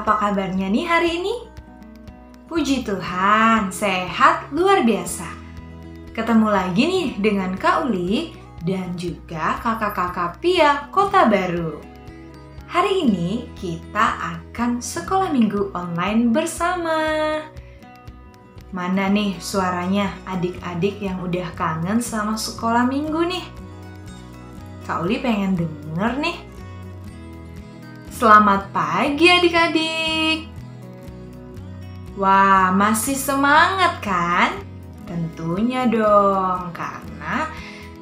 Apa kabarnya nih hari ini? Puji Tuhan, sehat luar biasa. Ketemu lagi nih dengan Kak Uli dan juga kakak-kakak Pia Kota Baru. Hari ini kita akan sekolah minggu online bersama. Mana nih suaranya adik-adik yang udah kangen sama sekolah minggu nih? Kak Uli pengen denger nih. Selamat pagi adik-adik. Wah, masih semangat kan? Tentunya dong, karena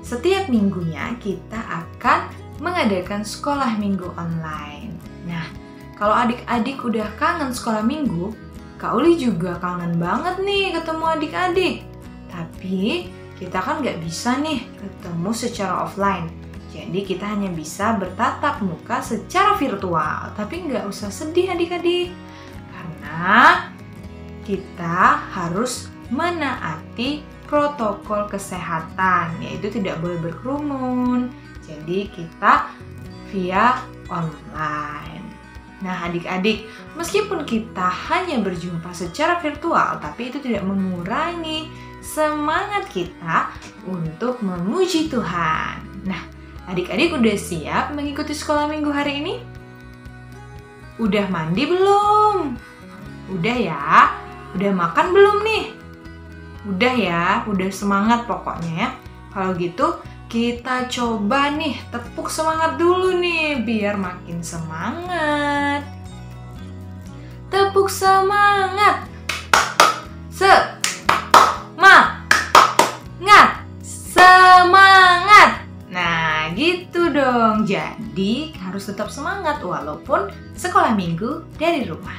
setiap minggunya kita akan mengadakan sekolah minggu online. Nah, kalau adik-adik udah kangen sekolah minggu, Kak Uli juga kangen banget nih ketemu adik-adik. Tapi kita kan nggak bisa nih ketemu secara offline. Jadi kita hanya bisa bertatap muka secara virtual. Tapi nggak usah sedih adik-adik. Karena kita harus menaati protokol kesehatan. Yaitu tidak boleh berkerumun. Jadi kita via online. Nah adik-adik, meskipun kita hanya berjumpa secara virtual, tapi itu tidak mengurangi semangat kita untuk memuji Tuhan. Nah, adik-adik udah siap mengikuti sekolah minggu hari ini? Udah mandi belum? Udah ya? Udah makan belum nih? Udah ya? Udah semangat pokoknya ya? Kalau gitu, kita coba nih tepuk semangat dulu nih biar makin semangat. Tepuk semangat. Semangat. Nah, gitu dong. Jadi harus tetap semangat walaupun sekolah minggu dari rumah.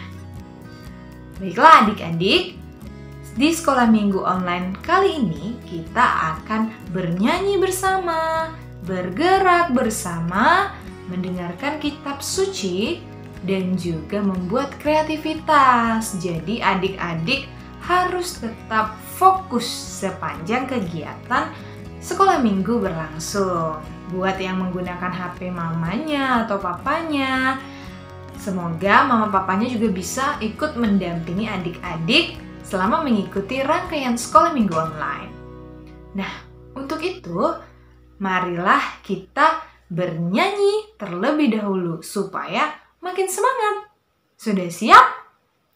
Baiklah adik-adik. Di sekolah minggu online kali ini kita akan bernyanyi bersama, bergerak bersama, mendengarkan kitab suci, dan juga membuat kreativitas. Jadi adik-adik harus tetap fokus sepanjang kegiatan sekolah minggu berlangsung. Buat yang menggunakan HP mamanya atau papanya, semoga mama papanya juga bisa ikut mendampingi adik-adik selama mengikuti rangkaian sekolah minggu online. Nah, untuk itu, marilah kita bernyanyi terlebih dahulu supaya makin semangat. Sudah siap?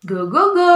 Go, go, go!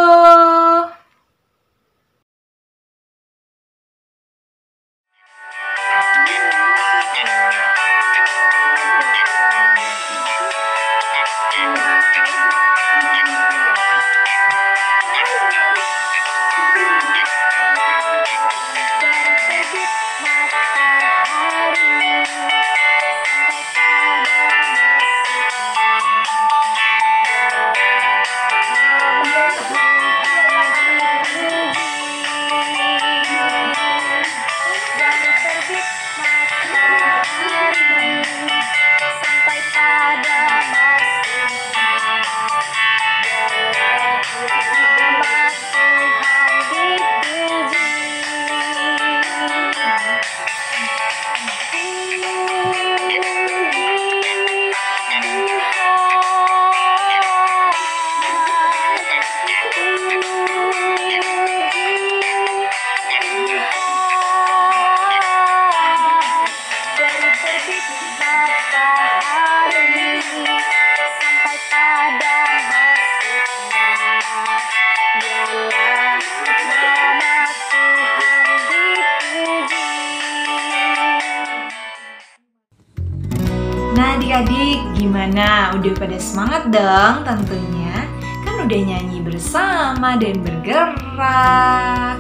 Nah adik-adik, gimana? Udah pada semangat dong tentunya? Kan udah nyanyi bersama dan bergerak.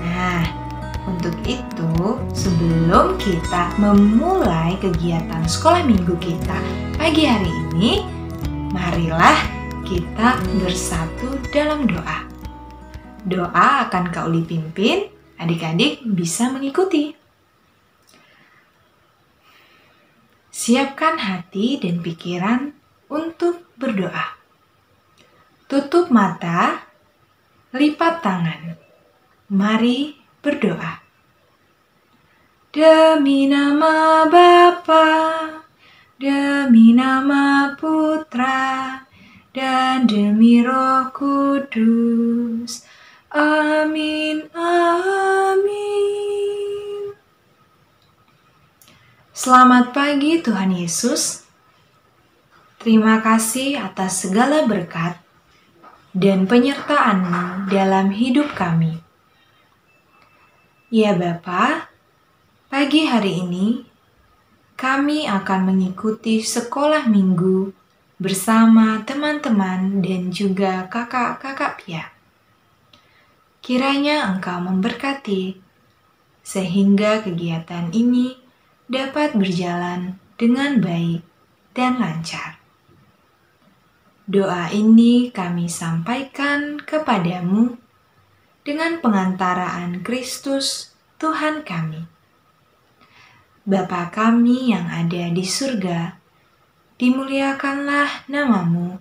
Nah, untuk itu sebelum kita memulai kegiatan sekolah minggu kita pagi hari ini, marilah kita bersatu dalam doa. Doa akan Kak Uli pimpin, adik-adik bisa mengikuti. Siapkan hati dan pikiran untuk berdoa. Tutup mata, lipat tangan. Mari berdoa. Demi nama Bapa, demi nama Putra, dan demi Roh Kudus. Amin, amin. Selamat pagi Tuhan Yesus. Terima kasih atas segala berkat dan penyertaan-Mu dalam hidup kami. Ya Bapa, pagi hari ini kami akan mengikuti sekolah minggu bersama teman-teman dan juga kakak-kakak Pia. Kiranya Engkau memberkati sehingga kegiatan ini dapat berjalan dengan baik dan lancar. Doa ini kami sampaikan kepadamu dengan pengantaraan Kristus Tuhan kami. Bapa kami yang ada di surga, dimuliakanlah nama-Mu,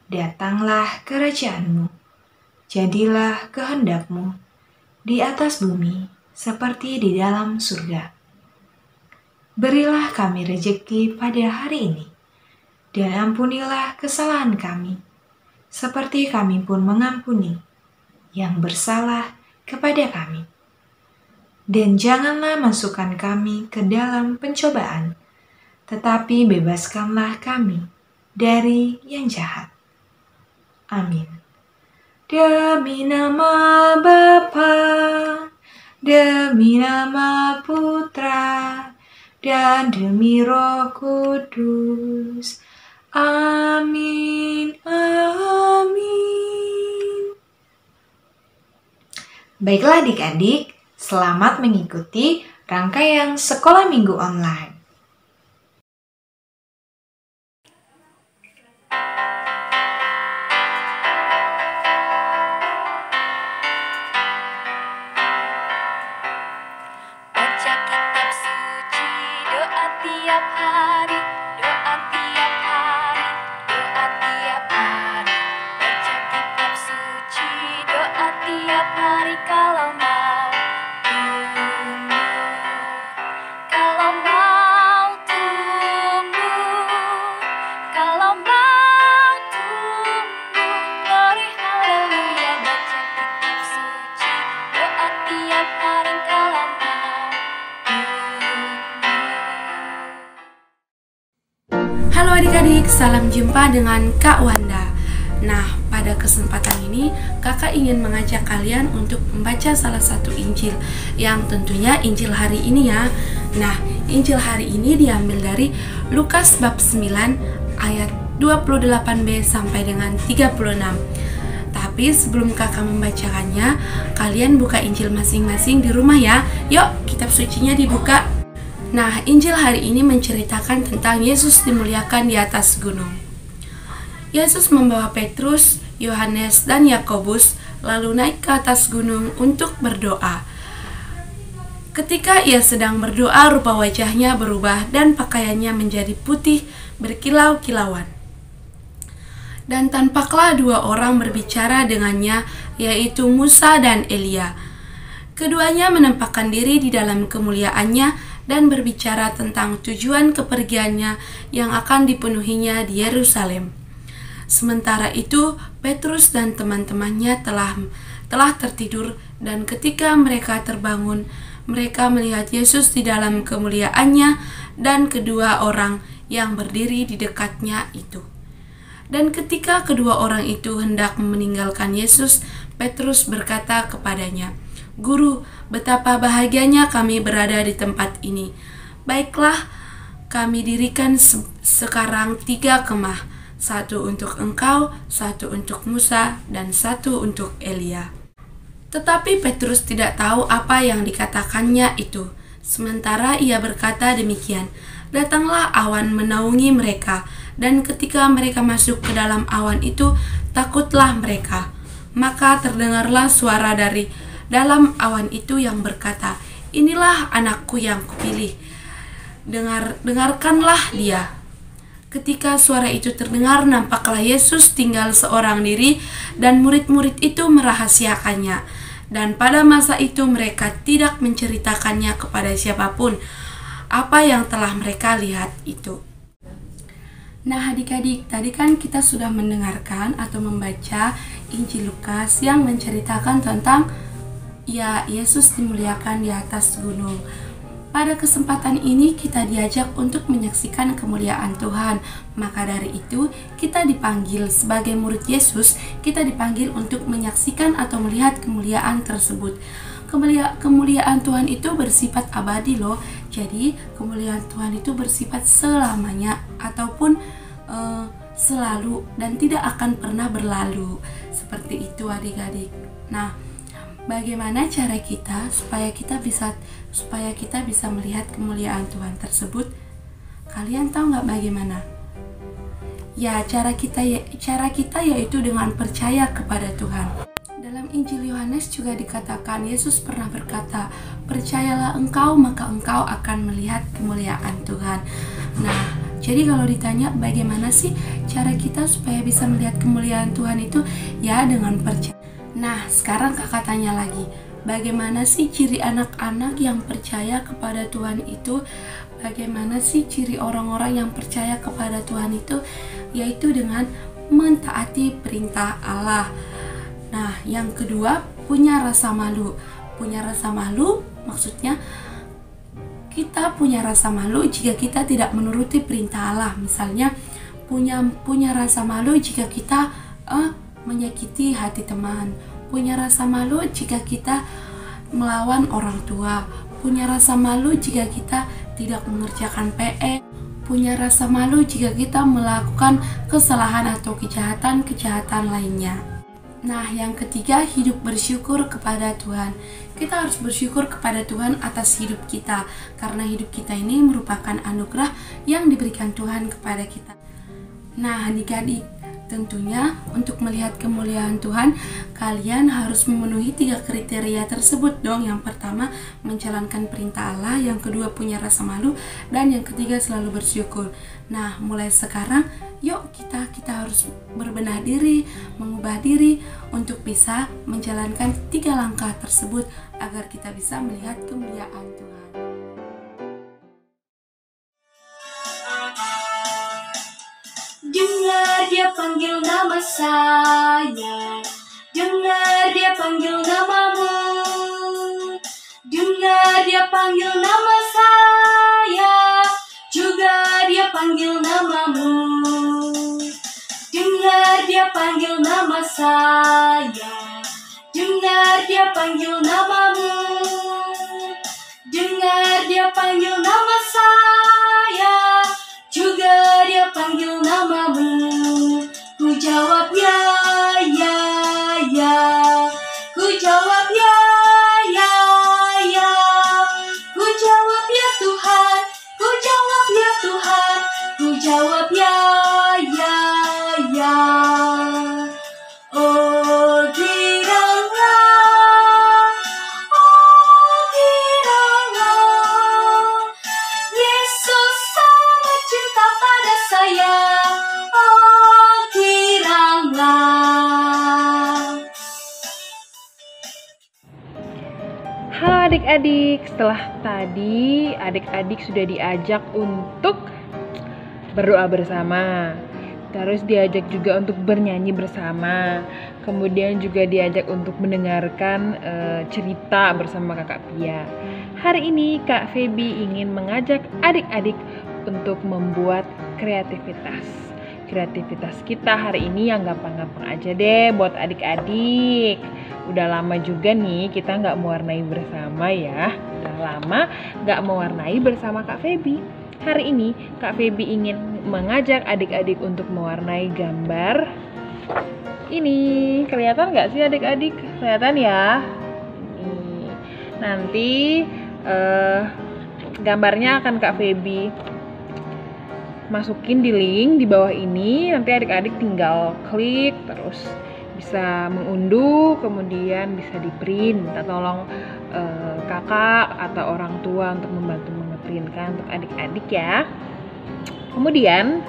datanglah kerajaan-Mu, jadilah kehendak-Mu di atas bumi seperti di dalam surga. Berilah kami rejeki pada hari ini, dan ampunilah kesalahan kami, seperti kami pun mengampuni yang bersalah kepada kami. Dan janganlah masukkan kami ke dalam pencobaan, tetapi bebaskanlah kami dari yang jahat. Amin. Demi nama Bapa, demi nama Putra, dan demi Roh Kudus. Amin, amin. Baiklah adik-adik, selamat mengikuti rangkaian sekolah minggu online. Baca kitab suci, doa tiap hari, doa tiap hari, doa tiap hari. Baca kitab suci, doa tiap hari kalau mau tumbuh, kalau mau tumbuh, kalau mau tumbuh. Glory haleluya. Baca kitab suci, doa tiap hari kalau mau Halo adik-adik, salam jumpa dengan Kak Wanda. Nah, pada kesempatan ini kakak ingin mengajak kalian untuk membaca salah satu Injil, yang tentunya Injil hari ini ya. Nah, Injil hari ini diambil dari Lukas bab 9 ayat 28b sampai dengan 36. Tapi sebelum kakak membacakannya, kalian buka Injil masing-masing di rumah ya. Yuk, kitab sucinya dibuka. Nah, Injil hari ini menceritakan tentang Yesus dimuliakan di atas gunung. Yesus membawa Petrus, Yohanes, dan Yakobus lalu naik ke atas gunung untuk berdoa. Ketika ia sedang berdoa, rupa wajahnya berubah dan pakaiannya menjadi putih berkilau-kilauan. Dan tampaklah dua orang berbicara dengannya, yaitu Musa dan Elia. Keduanya menampakkan diri di dalam kemuliaannya dan berbicara tentang tujuan kepergiannya yang akan dipenuhinya di Yerusalem. Sementara itu, Petrus dan teman-temannya telah tertidur, dan ketika mereka terbangun, mereka melihat Yesus di dalam kemuliaannya dan kedua orang yang berdiri di dekatnya itu. Dan ketika kedua orang itu hendak meninggalkan Yesus, Petrus berkata kepadanya, "Guru, betapa bahagianya kami berada di tempat ini. Baiklah, kami dirikan sekarang 3 kemah, satu untuk engkau, satu untuk Musa, dan satu untuk Elia." Tetapi Petrus tidak tahu apa yang dikatakannya itu. Sementara ia berkata demikian, datanglah awan menaungi mereka, dan ketika mereka masuk ke dalam awan itu, takutlah mereka. Maka terdengarlah suara dari dalam awan itu yang berkata, "Inilah anakku yang kupilih, dengarkanlah dia." Ketika suara itu terdengar, nampaklah Yesus tinggal seorang diri, dan murid-murid itu merahasiakannya. Dan pada masa itu mereka tidak menceritakannya kepada siapapun apa yang telah mereka lihat itu. Nah adik-adik, tadi kan kita sudah mendengarkan atau membaca Injil Lukas yang menceritakan tentang Yesus dimuliakan di atas gunung. Pada kesempatan ini kita diajak untuk menyaksikan kemuliaan Tuhan. Maka dari itu kita dipanggil sebagai murid Yesus, kita dipanggil untuk menyaksikan atau melihat kemuliaan tersebut. Kemuliaan Tuhan itu bersifat abadi loh. Jadi kemuliaan Tuhan itu bersifat selamanya ataupun selalu dan tidak akan pernah berlalu. Seperti itu adik-adik. Nah, bagaimana cara kita supaya kita bisa melihat kemuliaan Tuhan tersebut? Kalian tahu nggak bagaimana? Ya, cara kita yaitu dengan percaya kepada Tuhan. Dalam Injil Yohanes juga dikatakan, Yesus pernah berkata, "Percayalah engkau, maka engkau akan melihat kemuliaan Tuhan." Nah, jadi kalau ditanya bagaimana sih cara kita supaya bisa melihat kemuliaan Tuhan itu? Ya, dengan percaya. Nah, sekarang kakak tanya lagi, bagaimana sih ciri anak-anak yang percaya kepada Tuhan itu? Bagaimana sih ciri orang-orang yang percaya kepada Tuhan itu? Yaitu dengan mentaati perintah Allah. Nah, yang kedua, punya rasa malu. Punya rasa malu maksudnya kita punya rasa malu jika kita tidak menuruti perintah Allah. Misalnya, punya rasa malu jika kita menyakiti hati teman. Punya rasa malu jika kita melawan orang tua. Punya rasa malu jika kita tidak mengerjakan PR. Punya rasa malu jika kita melakukan kesalahan atau kejahatan lainnya. Nah, yang ketiga, hidup bersyukur kepada Tuhan. Kita harus bersyukur kepada Tuhan atas hidup kita, karena hidup kita ini merupakan anugerah yang diberikan Tuhan kepada kita. Nah, adik-adik, tentunya untuk melihat kemuliaan Tuhan, kalian harus memenuhi 3 kriteria tersebut dong. Yang pertama, menjalankan perintah Allah. Yang kedua, punya rasa malu. Dan yang ketiga, selalu bersyukur. Nah, mulai sekarang, yuk kita harus berbenah diri, mengubah diri untuk bisa menjalankan 3 langkah tersebut agar kita bisa melihat kemuliaan Tuhan. Dengar dia panggil nama saya, dengar dia panggil namamu, dengar dia panggil nama saya, juga dia panggil namamu. Dengar dia panggil nama saya, dengar dia panggil namamu, dengar dia panggil nama saya, juga dia panggil namamu. Ku jawab ya, ya, ya. Ku jawab ya, ya, ya. Ku jawab ya Tuhan, ku jawab ya Tuhan. Ku jawab ya, ya, ya. Oh giranglah, Yesus sangat cinta pada saya. Oh giranglah. Halo adik-adik, setelah tadi adik-adik sudah diajak untuk berdoa bersama, terus diajak juga untuk bernyanyi bersama, kemudian juga diajak untuk mendengarkan cerita bersama Kakak Pia. Hari ini Kak Feby ingin mengajak adik-adik untuk membuat kreativitas. Kreativitas kita hari ini yang gampang-gampang aja deh buat adik-adik. Udah lama juga nih kita nggak mewarnai bersama ya. Udah lama nggak mewarnai bersama Kak Feby. Hari ini Kak Feby ingin mengajak adik-adik untuk mewarnai gambar ini. Kelihatan nggak sih adik-adik? Kelihatan ya? Ini. Nanti gambarnya akan Kak Feby masukin di link di bawah ini. Nanti adik-adik tinggal klik terus bisa mengunduh, kemudian bisa di print. Minta tolong kakak atau orang tua untuk membantu mengeprintkan untuk adik-adik ya. Kemudian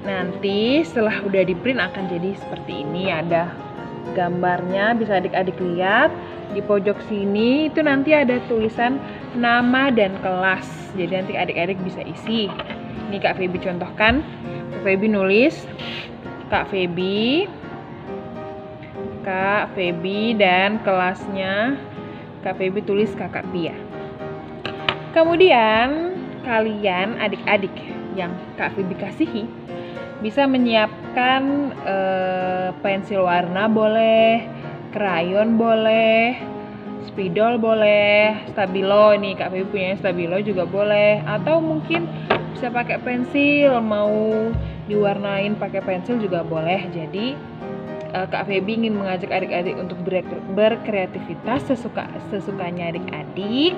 nanti setelah udah di print akan jadi seperti ini. Ada gambarnya, bisa adik-adik lihat. Di pojok sini itu nanti ada tulisan nama dan kelas. Jadi nanti adik-adik bisa isi. Ini Kak Feby contohkan. Kak Feby nulis Kak Feby dan kelasnya Kak Feby tulis Kakak Pia. Kemudian kalian adik-adik yang Kak Feby kasihi bisa menyiapkan pensil warna boleh, krayon boleh, spidol boleh, stabilo, nih Kak Feby punya stabilo juga boleh, atau mungkin bisa pakai pensil, mau diwarnain pakai pensil juga boleh. Jadi Kak Feby ingin mengajak adik-adik untuk berkreativitas sesukanya adik-adik,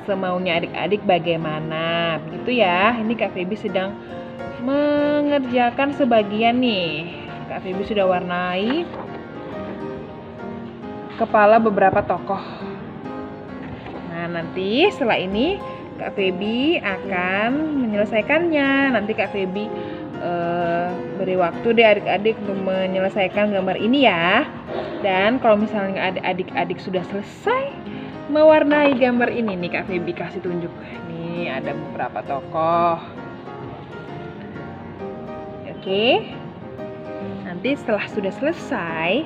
semaunya adik-adik bagaimana, begitu ya. Ini Kak Feby sedang mengerjakan sebagian nih. Kak Feby sudah warnai kepala beberapa tokoh. Nah, nanti setelah ini Kak Feby akan menyelesaikannya. Nanti Kak Feby beri waktu deh adik-adik untuk menyelesaikan gambar ini ya. Dan kalau misalnya adik-adik sudah selesai mewarnai gambar ini nih, Kak Feby kasih tunjuk. Nih ada beberapa tokoh. Oke. Nanti setelah sudah selesai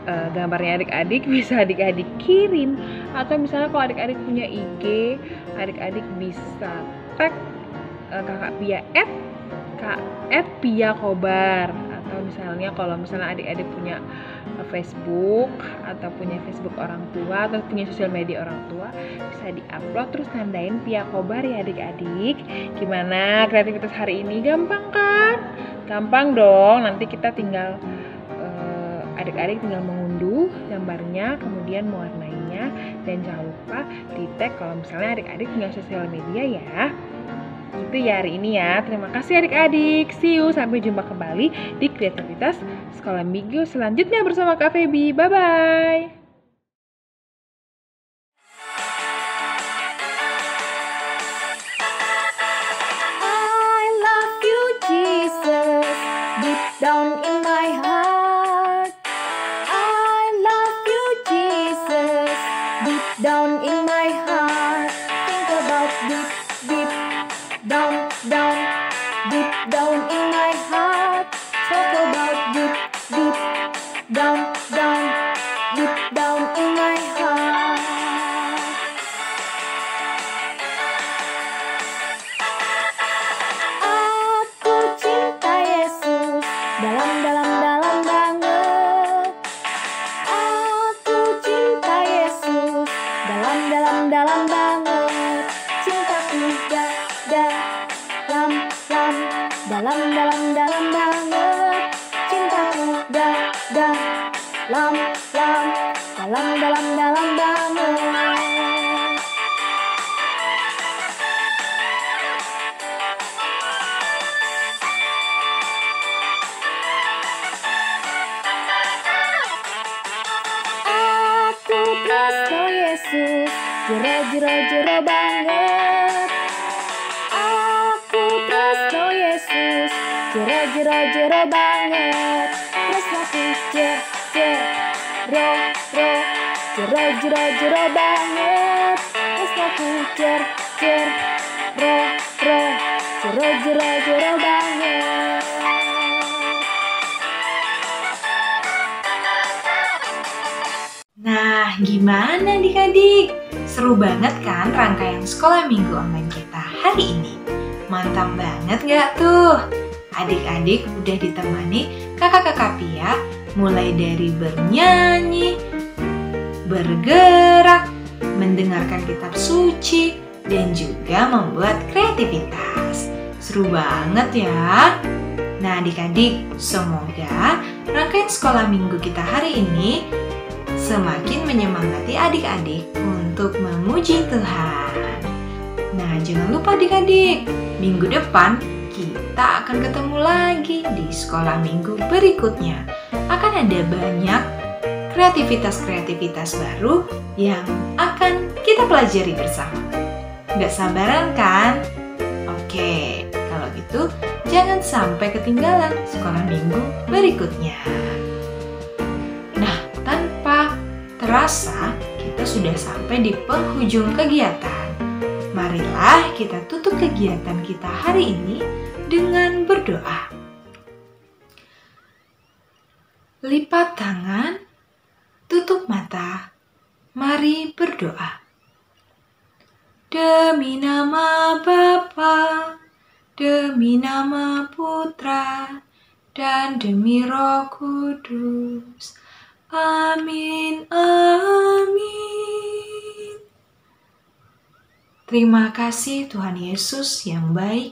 gambarnya adik-adik bisa adik-adik kirim, atau misalnya kalau adik-adik punya IG, adik-adik bisa tag Kakak Pia @Pia Kobar, atau misalnya kalau misalnya adik-adik punya Facebook atau punya Facebook orang tua atau punya sosial media orang tua, bisa diupload terus tandain Pia Kobar ya adik-adik. Gimana kreativitas hari ini? Gampang kan? Gampang dong. Nanti kita tinggal adik-adik tinggal mengunduh gambarnya, kemudian mewarnainya, dan jangan lupa di tag kalau misalnya adik-adik punya sosial media ya. Itu ya hari ini ya. Terima kasih adik-adik. See you, sampai jumpa kembali di kreativitas sekolah minggu selanjutnya bersama Kak Feby. Bye-bye. I love you, Jesus, deep down in my heart. I love you, Jesus, deep down in my heart. Think about deep down, deep down in my heart. Talk about deep down, deep down in my heart. Aku cinta Yesus dalam banget. Aku cinta Yesus dalam banget. Cintaku dalam banget. Cintaku dalam banget. Aku presto Yesus, jero banget. Aku presto Yesus, jero banget. Presto jero banget. Presto jero banget. Nah, gimana adik-adik? Seru banget kan rangkaian sekolah minggu online kita hari ini? Mantap banget gak tuh? Adik-adik udah ditemani kakak-kakak Pia mulai dari bernyanyi, bergerak, mendengarkan kitab suci, dan juga membuat kreativitas. Seru banget ya. Nah adik-adik, semoga rangkaian sekolah minggu kita hari ini semakin menyemangati adik-adik untuk memuji Tuhan. Nah jangan lupa adik-adik, minggu depan kita akan ketemu lagi di sekolah minggu berikutnya. Akan ada banyak kreativitas baru yang akan kita pelajari bersama. Gak sabaran kan? Oke, kalau gitu jangan sampai ketinggalan sekolah minggu berikutnya. Nah, tanpa terasa kita sudah sampai di penghujung kegiatan. Marilah kita tutup kegiatan kita hari ini dengan berdoa. Lipat tangan, tutup mata, mari berdoa. Demi nama Bapa, demi nama Putra, dan demi Roh Kudus. Amin, amin. Terima kasih Tuhan Yesus yang baik,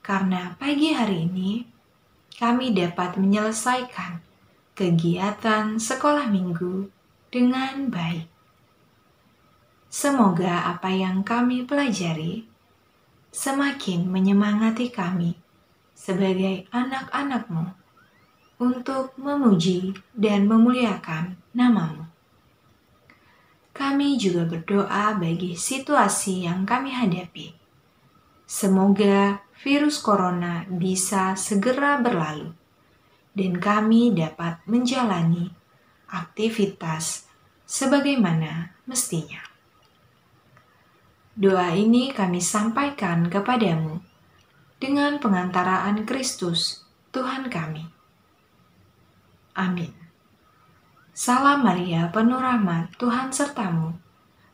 karena pagi hari ini kami dapat menyelesaikan kegiatan sekolah minggu dengan baik. Semoga apa yang kami pelajari semakin menyemangati kami sebagai anak-anak-Mu untuk memuji dan memuliakan nama-Mu. Kami juga berdoa bagi situasi yang kami hadapi. Semoga virus corona bisa segera berlalu dan kami dapat menjalani aktivitas sebagaimana mestinya. Doa ini kami sampaikan kepadamu dengan pengantaraan Kristus, Tuhan kami. Amin. Salam Maria, penuh rahmat, Tuhan sertamu.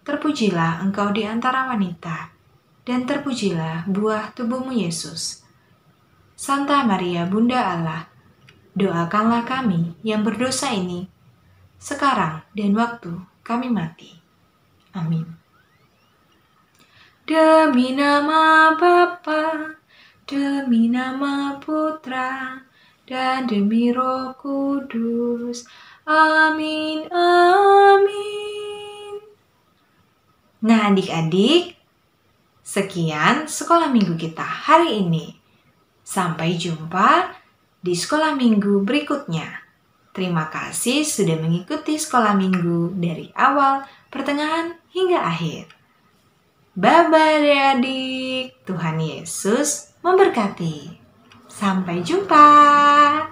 Terpujilah engkau di antara wanita, dan terpujilah buah tubuhmu Yesus. Santa Maria, Bunda Allah, doakanlah kami yang berdosa ini, sekarang dan waktu kami mati. Amin. Demi nama Bapa, demi nama Putra, dan demi Roh Kudus. Amin, amin. Nah adik-adik, sekian sekolah minggu kita hari ini. Sampai jumpa di sekolah minggu berikutnya. Terima kasih sudah mengikuti sekolah minggu dari awal, pertengahan, hingga akhir. Bye-bye adik-adik. Tuhan Yesus memberkati. Sampai jumpa.